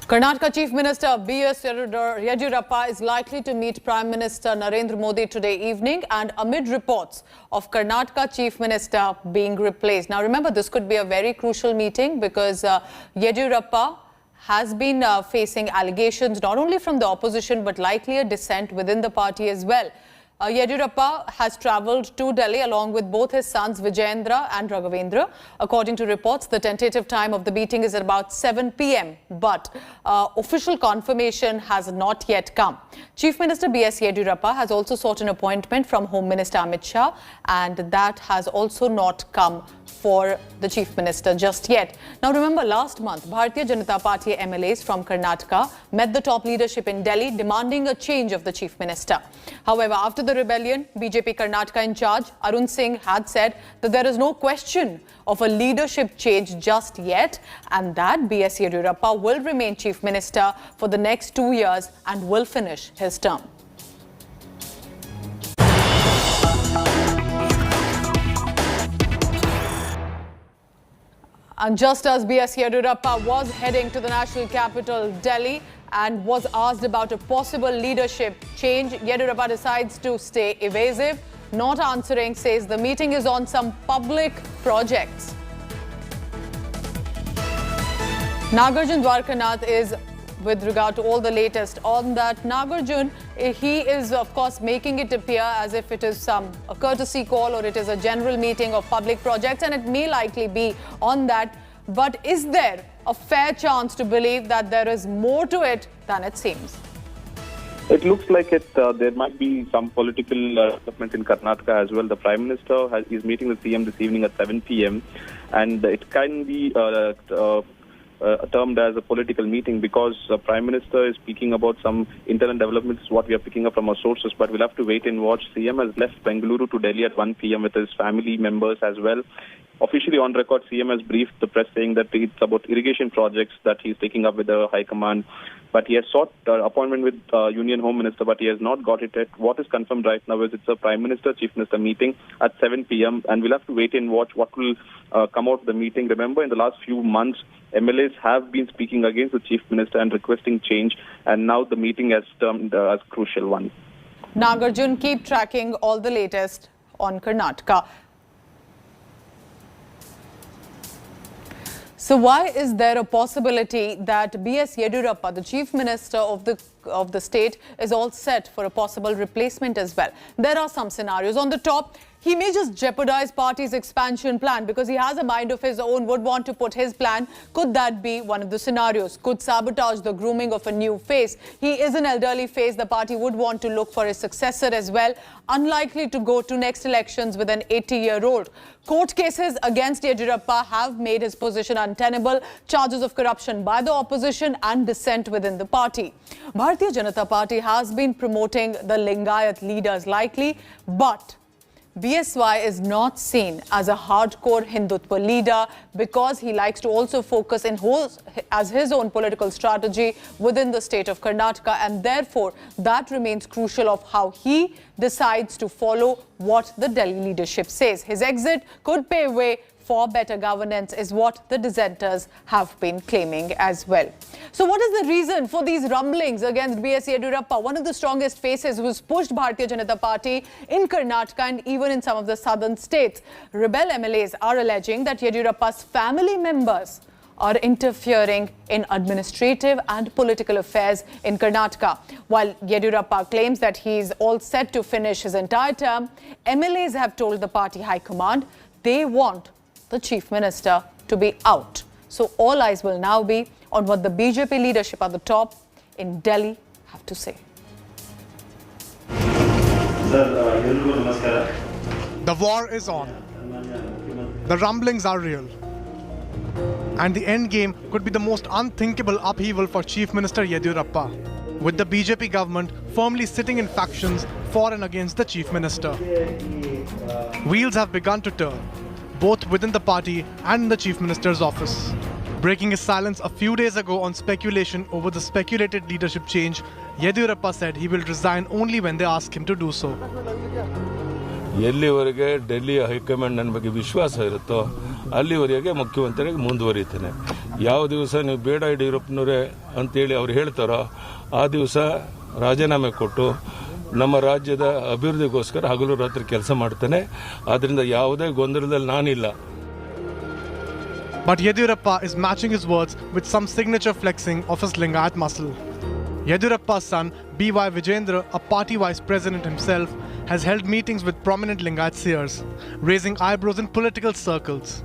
Karnataka Chief Minister B.S. Yediyurappa is likely to meet Prime Minister Narendra Modi today evening, and amid reports of Karnataka Chief Minister being replaced. Now remember, this could be a very crucial meeting because Yediyurappa has been facing allegations not only from the opposition but likely a dissent within the party as well. Yediyurappa has travelled to Delhi along with both his sons Vijayendra and Raghavendra. According to reports, the tentative time of the meeting is at about 7 p.m. but official confirmation has not yet come. Chief Minister B.S. Yediyurappa has also sought an appointment from Home Minister Amit Shah, and that has also not come for the Chief Minister just yet. Now remember, last month Bharatiya Janata Party MLAs from Karnataka met the top leadership in Delhi demanding a change of the Chief Minister. However, after the rebellion, BJP Karnataka in charge Arun Singh had said that there is no question of a leadership change just yet, and that B.S. Yediyurappa will remain Chief Minister for the next 2 years and will finish his term. And just as B.S. Yediyurappa was heading to the national capital, Delhi, and was asked about a possible leadership change, Yediyurappa decides to stay evasive, not answering, says the meeting is on some public projects. Nagarjun Dwarkanath is with regard to all the latest on that. Nagarjun, he is of course making it appear as if it is a courtesy call or it is a general meeting of public projects, and it may likely be on that. But is there a fair chance to believe that there is more to it than it seems? It looks like it. There might be some political developments in Karnataka as well. The Prime Minister is meeting the CM this evening at 7 p.m. and it can be termed as a political meeting because the Prime Minister is speaking about some internal developments, what we are picking up from our sources, but we'll have to wait and watch. CM has left Bengaluru to Delhi at 1 p.m. with his family members as well. Officially on record, CM has briefed the press saying that it's about irrigation projects that he's taking up with the High Command. But he has sought appointment with Union Home Minister, but he has not got it yet. What is confirmed right now is it's a Prime Minister, Chief Minister meeting at 7 p.m. and we'll have to wait and watch what will come out of the meeting. Remember, in the last few months, MLAs have been speaking against the Chief Minister and requesting change, and now the meeting has termed as a crucial one. Nagarjun, keep tracking all the latest on Karnataka. So why is there a possibility that B.S. Yediyurappa, the Chief Minister of the state, is all set for a possible replacement as well? There are some scenarios. On the top, he may just jeopardize party's expansion plan because he has a mind of his own, would want to put his plan. Could that be one of the scenarios? Could sabotage the grooming of a new face? He is an elderly face. The party would want to look for a successor as well. Unlikely to go to next elections with an 80-year-old. Court cases against Yediyurappa have made his position untenable. Charges of corruption by the opposition and dissent within the party. Bharatiya Janata Party has been promoting the Lingayat leaders likely, but BSY is not seen as a hardcore Hindutva leader because he likes to also focus as his own political strategy within the state of Karnataka, and therefore that remains crucial of how he decides to follow what the Delhi leadership says. His exit could pave way for better governance is what the dissenters have been claiming as well. So what is the reason for these rumblings against B.S. Yediyurappa, one of the strongest faces who's pushed Bharatiya Janata Party in Karnataka and even in some of the southern states? Rebel MLAs are alleging that Yediyurappa's family members are interfering in administrative and political affairs in Karnataka. While Yediyurappa claims that he's all set to finish his entire term, MLAs have told the party high command they want the Chief Minister to be out. So all eyes will now be on what the BJP leadership at the top in Delhi have to say. The war is on. The rumblings are real. And the end game could be the most unthinkable upheaval for Chief Minister Yediyurappa, with the BJP government firmly sitting in factions for and against the Chief Minister. Wheels have begun to turn, both within the party and in the Chief Minister's office. Breaking his silence a few days ago on speculation over the speculated leadership change, Yediyurappa said he will resign only when they ask him to do so. ಎಲ್ಲಿವರೆಗೆ Delhi high command ನನ್ನ ಬಗ್ಗೆ ವಿಶ್ವಾಸ ಇರುತ್ತೋ ಅಲ್ಲಿವರೆಗೆ ಮುಖ್ಯಮಂತ್ರಿಯಾಗಿ ಮುಂದುವರಿತೇನೆ. ಯಾವ ದಿವಸ ನೀವು ಬೇಡ ಯಡಿಯೂರಪ್ಪನವರೇ ಅಂತೇಳಿ ಅವ್ರು ಹೇಳ್ತಾರೋ ಆ ದಿವಸ ರಾಜೀನಾಮೆ ಕೊಟ್ಟು ನಮ್ಮ ರಾಜ್ಯದ ಅಭಿವೃದ್ಧಿಗೋಸ್ಕರ ಹಗಲು ರಾತ್ರಿ ಕೆಲಸ ಮಾಡ್ತೇನೆ. ಆದ್ದರಿಂದ ಯಾವುದೇ ಗೊಂದಲದಲ್ಲಿ ನಾನಿಲ್ಲ. But Yediyurappa is matching his words with some signature flexing of his Lingayat muscle. Yediyurappa's son, B.Y. Vijendra, a party vice president himself, has held meetings with prominent Lingayat seers, raising eyebrows in political circles.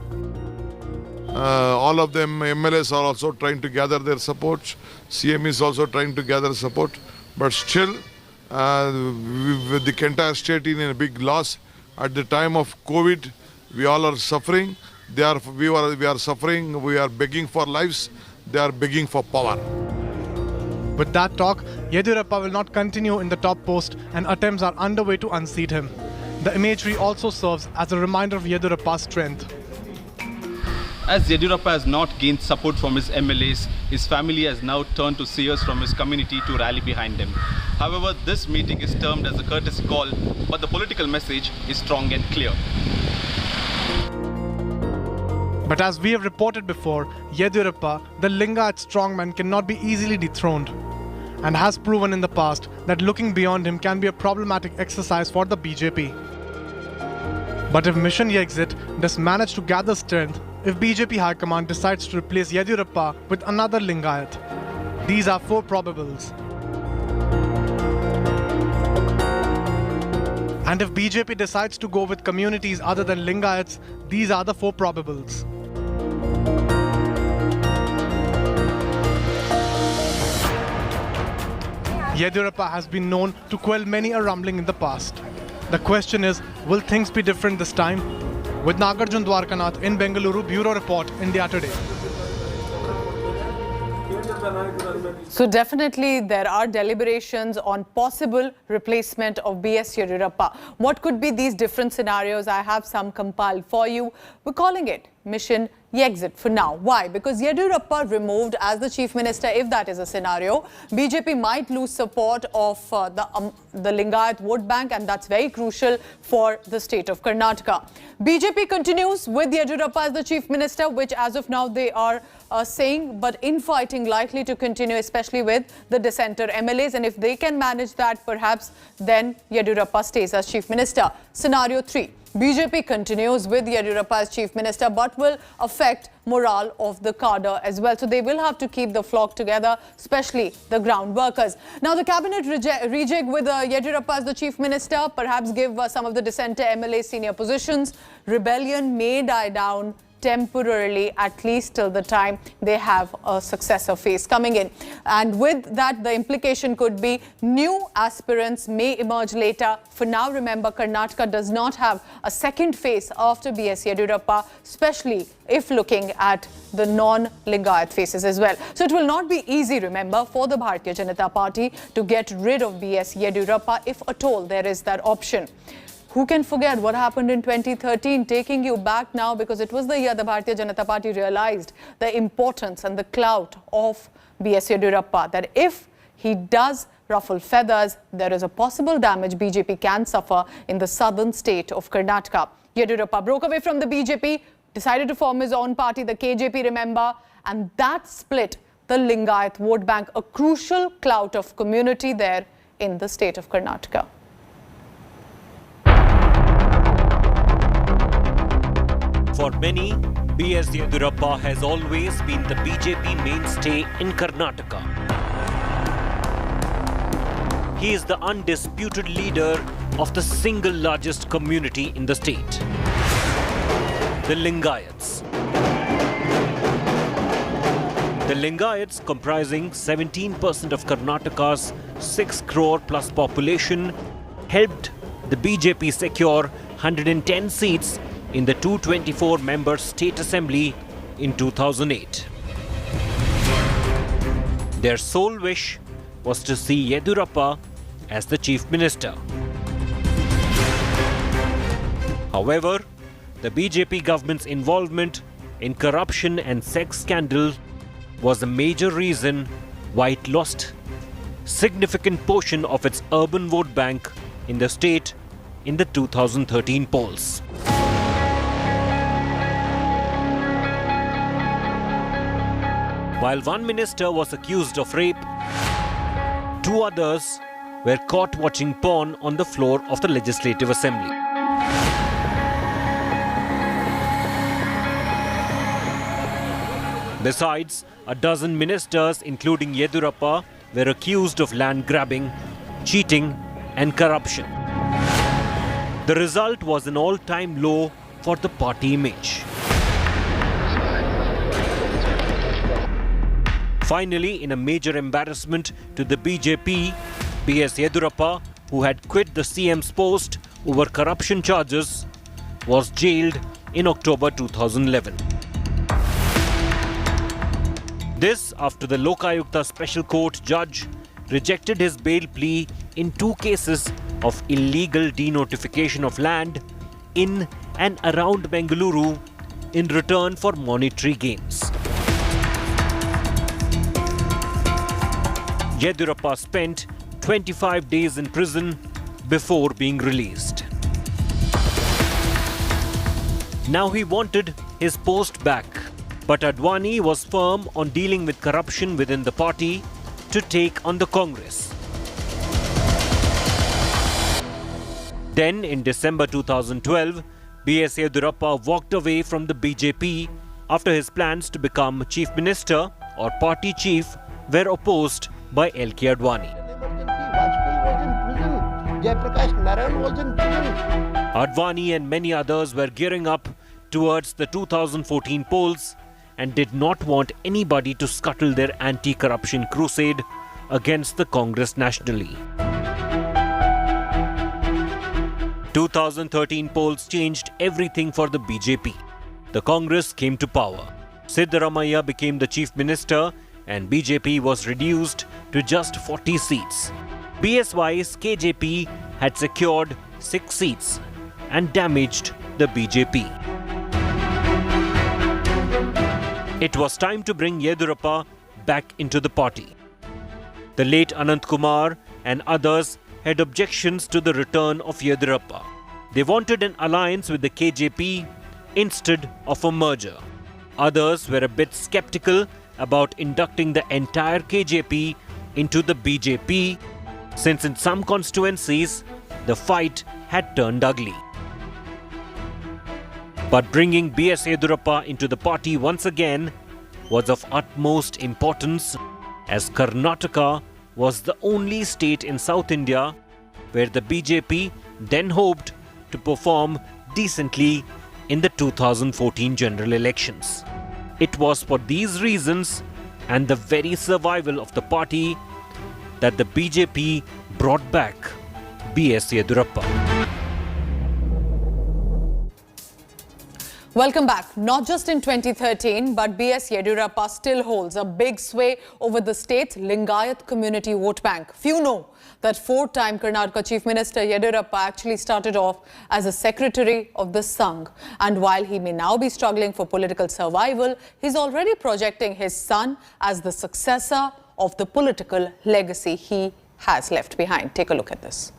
All of them, MLAs are also trying to gather their support. CM is also trying to gather support. But still, with the entire state in a big loss, at the time of COVID, we all are suffering. We are suffering. We are begging for lives. They are begging for power. With that talk, Yediyurappa will not continue in the top post and attempts are underway to unseat him. The imagery also serves as a reminder of Yediyurappa's strength. As Yediyurappa has not gained support from his MLAs, his family has now turned to seers from his community to rally behind him. However, this meeting is termed as a courtesy call, but the political message is strong and clear. But as we have reported before, Yediyurappa, the Lingayat strongman, cannot be easily dethroned and has proven in the past that looking beyond him can be a problematic exercise for the BJP. But if Mission Exit does manage to gather strength, if BJP High Command decides to replace Yediyurappa with another Lingayat, these are 4 probables. And if BJP decides to go with communities other than Lingayats, these are the 4 probables. Yediyurappa has been known to quell many a rumbling in the past. The question is, will things be different this time? With Nagarjun Dwarkanath in Bengaluru, Bureau Report, India Today. So definitely there are deliberations on possible replacement of B.S. Yediyurappa. What could be these different scenarios? I have some compiled for you. We're calling it Mission Exit for now. Why? Because Yediyurappa removed as the Chief Minister, if that is a scenario, BJP might lose support of the Lingayat vote bank, and that's very crucial for the state of Karnataka. BJP continues with Yediyurappa as the Chief Minister, which as of now they are saying, but infighting likely to continue, especially with the dissenter MLAs. And if they can manage that, perhaps then Yediyurappa stays as Chief Minister. Scenario 3. BJP continues with Yediyurappa as Chief Minister, but will affect morale of the cadre as well. So they will have to keep the flock together, especially the ground workers. Now the cabinet rejig with Yediyurappa as the Chief Minister, perhaps give some of the dissenter MLA senior positions. Rebellion may die down temporarily, at least till the time they have a successor phase coming in. And with that, the implication could be new aspirants may emerge later. For now, remember, Karnataka does not have a second phase after B.S. Yediyurappa, especially if looking at the non-Lingayat faces as well. So it will not be easy, remember, for the Bharatiya Janata Party to get rid of B.S. Yediyurappa, if at all there is that option. Who can forget what happened in 2013, taking you back now, because it was the year the Bharatiya Janata Party realized the importance and the clout of B.S. Yediyurappa, that if he does ruffle feathers, there is a possible damage BJP can suffer in the southern state of Karnataka. Yediyurappa broke away from the BJP, decided to form his own party, the KJP, remember, and that split the Lingayat vote bank, a crucial clout of community there in the state of Karnataka. For many, B.S. Yediyurappa has always been the BJP mainstay in Karnataka. He is the undisputed leader of the single largest community in the state, the Lingayats. The Lingayats, comprising 17% of Karnataka's 6 crore plus population, helped the BJP secure 110 seats in the 224-member State Assembly in 2008. Their sole wish was to see Yediyurappa as the Chief Minister. However, the BJP government's involvement in corruption and sex scandal was a major reason why it lost significant portion of its urban vote bank in the state in the 2013 polls. While one minister was accused of rape, two others were caught watching porn on the floor of the Legislative Assembly. Besides, a dozen ministers, including Yediyurappa, were accused of land grabbing, cheating and corruption. The result was an all-time low for the party image. Finally, in a major embarrassment to the BJP, B.S. Yediyurappa, who had quit the CM's post over corruption charges, was jailed in October 2011. This after the Lokayukta Special Court judge rejected his bail plea in two cases of illegal denotification of land in and around Bengaluru in return for monetary gains. Yediyurappa spent 25 days in prison before being released. Now he wanted his post back, but Advani was firm on dealing with corruption within the party to take on the Congress. Then, in December 2012, B.S. Yediyurappa walked away from the BJP after his plans to become Chief Minister or Party Chief were opposed by L.K. Advani. Advani and many others were gearing up towards the 2014 polls and did not want anybody to scuttle their anti-corruption crusade against the Congress nationally. 2013 polls changed everything for the BJP. The Congress came to power. Siddaramaiah became the Chief Minister and BJP was reduced to just 40 seats. BSY's KJP had secured 6 seats and damaged the BJP. It was time to bring Yediyurappa back into the party. The late Anant Kumar and others had objections to the return of Yediyurappa. They wanted an alliance with the KJP instead of a merger. Others were a bit skeptical about inducting the entire KJP into the BJP, since in some constituencies the fight had turned ugly. But bringing B.S. Yediyurappa into the party once again was of utmost importance, as Karnataka was the only state in South India where the BJP then hoped to perform decently in the 2014 general elections. It was for these reasons and the very survival of the party that the BJP brought back B.S. Yediyurappa. Welcome back. Not just in 2013, but B.S. Yediyurappa still holds a big sway over the state's Lingayat community vote bank. Few know that 4-time Karnataka Chief Minister Yediyurappa actually started off as a secretary of the Sangh. And while he may now be struggling for political survival, he's already projecting his son as the successor of the political legacy he has left behind. Take a look at this.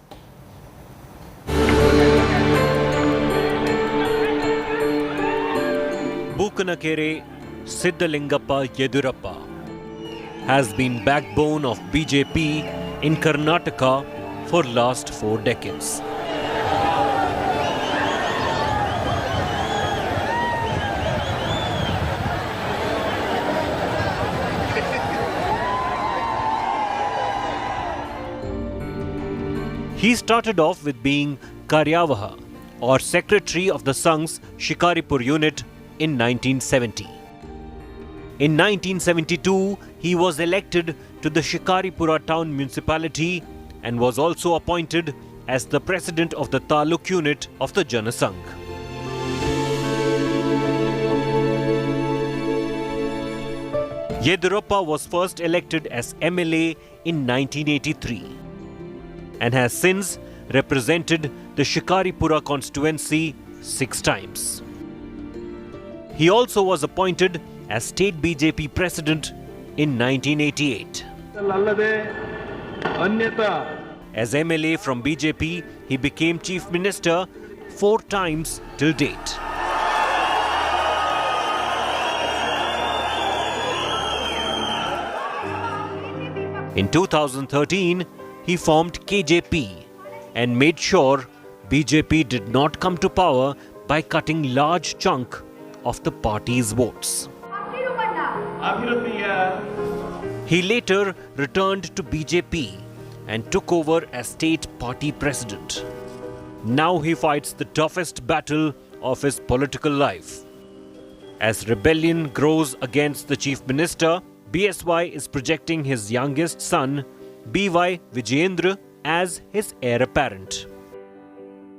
Bukanakere Siddhalingappa Yediyurappa has been backbone of BJP in Karnataka for last 4 decades. He started off with being Karyavaha, or secretary of the Sangh's Shikaripur unit, in 1970. In 1972, he was elected to the Shikaripura town municipality and was also appointed as the president of the Taluk unit of the Janasangh. Yediyurappa was first elected as MLA in 1983 and has since represented the Shikaripura constituency 6 times. He also was appointed as state BJP president in 1988. As MLA from BJP, he became Chief Minister 4 times till date. In 2013, he formed KJP and made sure BJP did not come to power by cutting large chunk of the party's votes. He later returned to BJP and took over as state party president. Now he fights the toughest battle of his political life. As rebellion grows against the chief minister, BSY is projecting his youngest son, BY Vijayendra, as his heir apparent.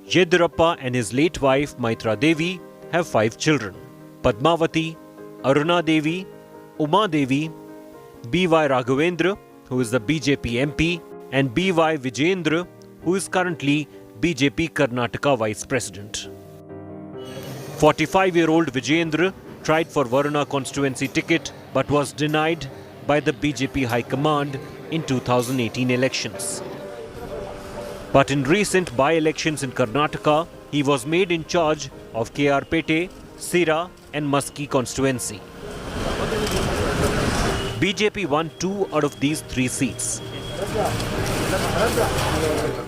Yediyurappa and his late wife Maitra Devi have 5 children: Padmavati, Aruna Devi, Uma Devi, BY Raghavendra, who is the BJP MP, and BY Vijayendra, who is currently BJP Karnataka Vice President. 45-year-old Vijayendra tried for Varuna constituency ticket but was denied by the BJP High Command in 2018 elections. But in recent by-elections in Karnataka, he was made in charge of KR-Pete, Sira and Maski constituency. BJP won 2 out of these 3 seats.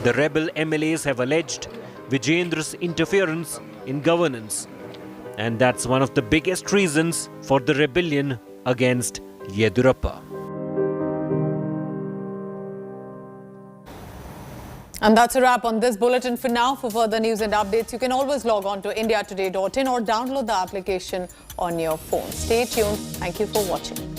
The rebel MLAs have alleged Vijayendra's interference in governance, and that's one of the biggest reasons for the rebellion against Yediyurappa. And that's a wrap on this bulletin for now. For further news and updates, you can always log on to indiatoday.in or download the application on your phone. Stay tuned. Thank you for watching.